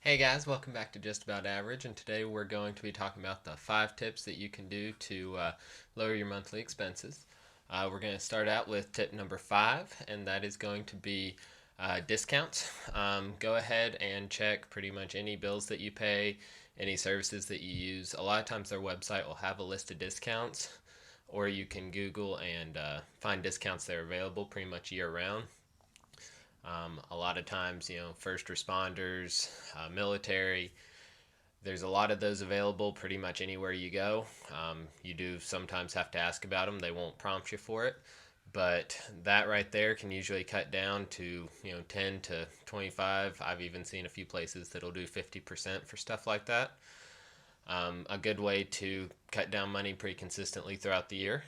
Hey guys, welcome back to Just About Average, and today we're going to be talking about the 5 tips that you can do to lower your monthly expenses. We're going to start out with tip number 5, and that is going to be discounts. Go ahead and check pretty much any bills that you pay, any services that you use. A lot of times their website will have a list of discounts, or you can Google and find discounts that are available pretty much year round. A lot of times, first responders, military, there's a lot of those available pretty much anywhere you go. You do sometimes have to ask about them, they won't prompt you for it. But that right there can usually cut down to 10 to 25. I've even seen a few places that'll do 50% for stuff like that. A good way to cut down money pretty consistently throughout the year.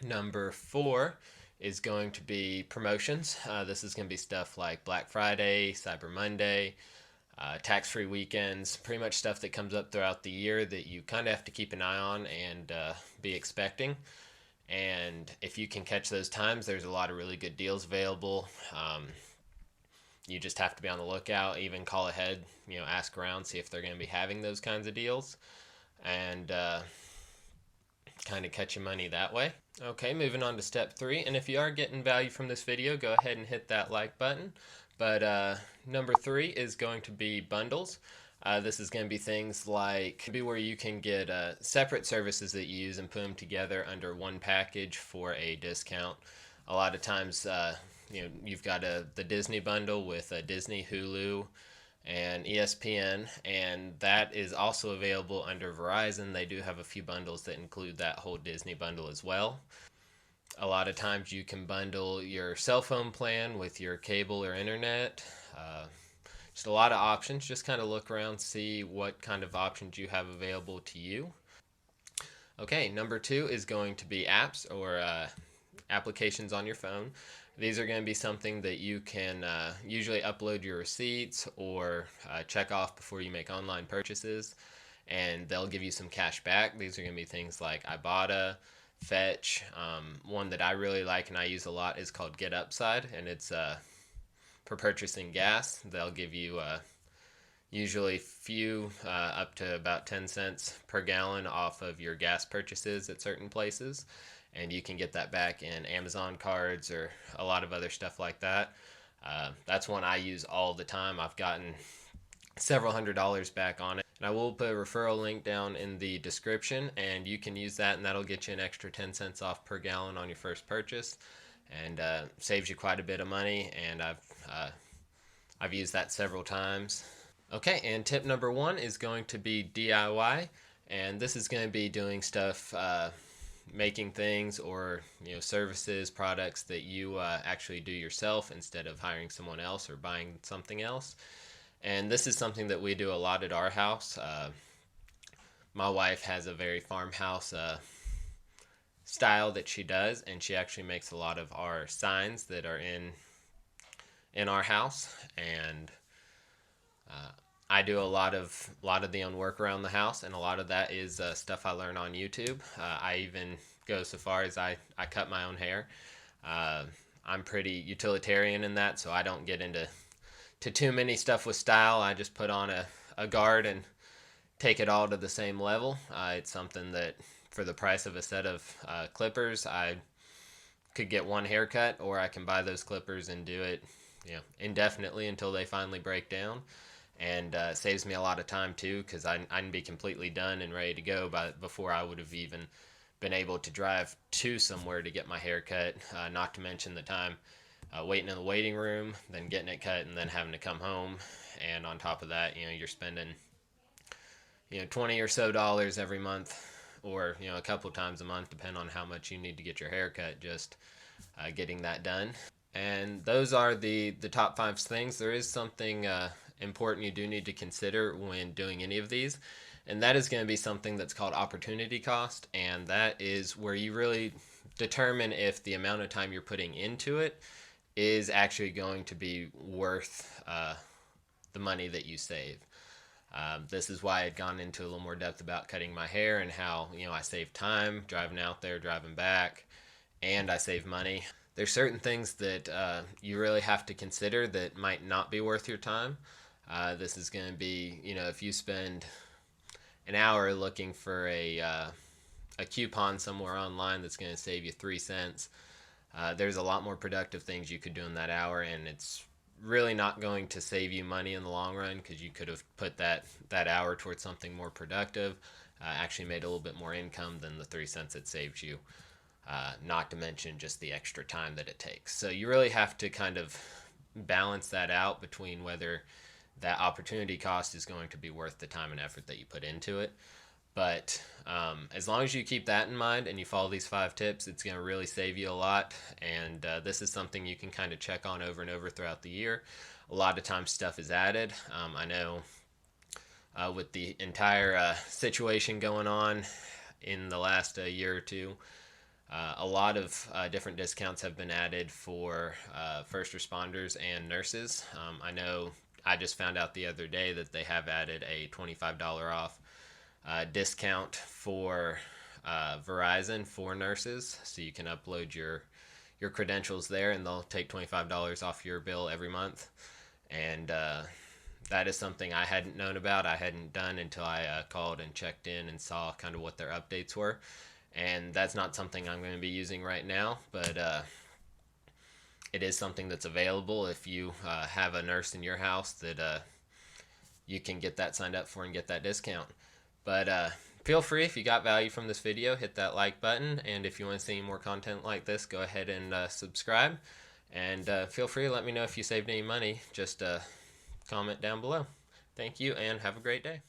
Number 4 is going to be promotions. This is going to be stuff like Black Friday, Cyber Monday, tax-free weekends, pretty much stuff that comes up throughout the year that you kind of have to keep an eye on and be expecting. And if you can catch those times, there's a lot of really good deals available. You just have to be on the lookout, even call ahead, ask around, see if they're going to be having those kinds of deals, and kind of catch your money that way. Okay, moving on to step 3. And if you are getting value from this video, go ahead and hit that like button. But number 3 is going to be bundles. This is going to be things like where you can get separate services that you use and put them together under one package for a discount. A lot of times, you've got the Disney bundle with Disney, Hulu, and ESPN, and that is also available under Verizon. They do have a few bundles that include that whole Disney bundle as well. A lot of times you can bundle your cell phone plan with your cable or internet. Just a lot of options. Just kind of look around, see what kind of options you have available to you. Okay, number 2 is going to be apps or applications on your phone. These are going to be something that you can usually upload your receipts or check off before you make online purchases, and they'll give you some cash back. These are going to be things like Ibotta, Fetch. One that I really like and I use a lot is called Get Upside, and it's for purchasing gas. They'll give you usually few up to about 10 cents per gallon off of your gas purchases at certain places, and you can get that back in Amazon cards or a lot of other stuff like that. That's one I use all the time. I've gotten several $100s back on it. And I will put a referral link down in the description, and you can use that, and that'll get you an extra 10 cents off per gallon on your first purchase, and saves you quite a bit of money, and I've used that several times. Okay, and tip number 1 is going to be DIY, and this is going to be doing stuff, making things or services, products that you actually do yourself instead of hiring someone else or buying something else. And this is something that we do a lot at our house. My wife has a very farmhouse style that she does, and she actually makes a lot of our signs that are in our house. And I do a lot of the own work around the house, and a lot of that is stuff I learn on YouTube. I even go so far as I cut my own hair. I'm pretty utilitarian in that, so I don't get into too many stuff with style. I just put on a guard and take it all to the same level. It's something that for the price of a set of clippers, I could get one haircut, or I can buy those clippers and do it indefinitely until they finally break down. And saves me a lot of time too, because I can be completely done and ready to go before I would have even been able to drive to somewhere to get my hair cut, not to mention the time waiting in the waiting room, then getting it cut, and then having to come home. And on top of that, you're spending 20 or so dollars every month, or a couple times a month, depending on how much you need to get your hair cut, just getting that done. And those are the top 5 things. There is something important you do need to consider when doing any of these, and that is going to be something that's called opportunity cost, and that is where you really determine if the amount of time you're putting into it is actually going to be worth the money that you save. This is why I'd gone into a little more depth about cutting my hair and how I save time driving out there, driving back, and I save money. There's certain things that you really have to consider that might not be worth your time. This is going to be, if you spend an hour looking for a coupon somewhere online that's going to save you 3 cents, there's a lot more productive things you could do in that hour, and it's really not going to save you money in the long run because you could have put that hour towards something more productive, actually made a little bit more income than the 3 cents it saved you. Not to mention just the extra time that it takes. So you really have to kind of balance that out between whether that opportunity cost is going to be worth the time and effort that you put into it. But as long as you keep that in mind and you follow these 5 tips, it's going to really save you a lot. And this is something you can kind of check on over and over throughout the year. A lot of times stuff is added. I know with the entire situation going on in the last year or two, a lot of different discounts have been added for first responders and nurses. I know I just found out the other day that they have added a $25 off discount for Verizon for nurses, so you can upload your credentials there, and they'll take $25 off your bill every month. And that is something I hadn't known about. I hadn't done until I called and checked in and saw kind of what their updates were. And that's not something I'm going to be using right now, but it is something that's available if you have a nurse in your house that you can get that signed up for and get that discount. But feel free, if you got value from this video, hit that like button. And if you want to see more content like this, go ahead and subscribe. And feel free to let me know if you saved any money. Just comment down below. Thank you and have a great day.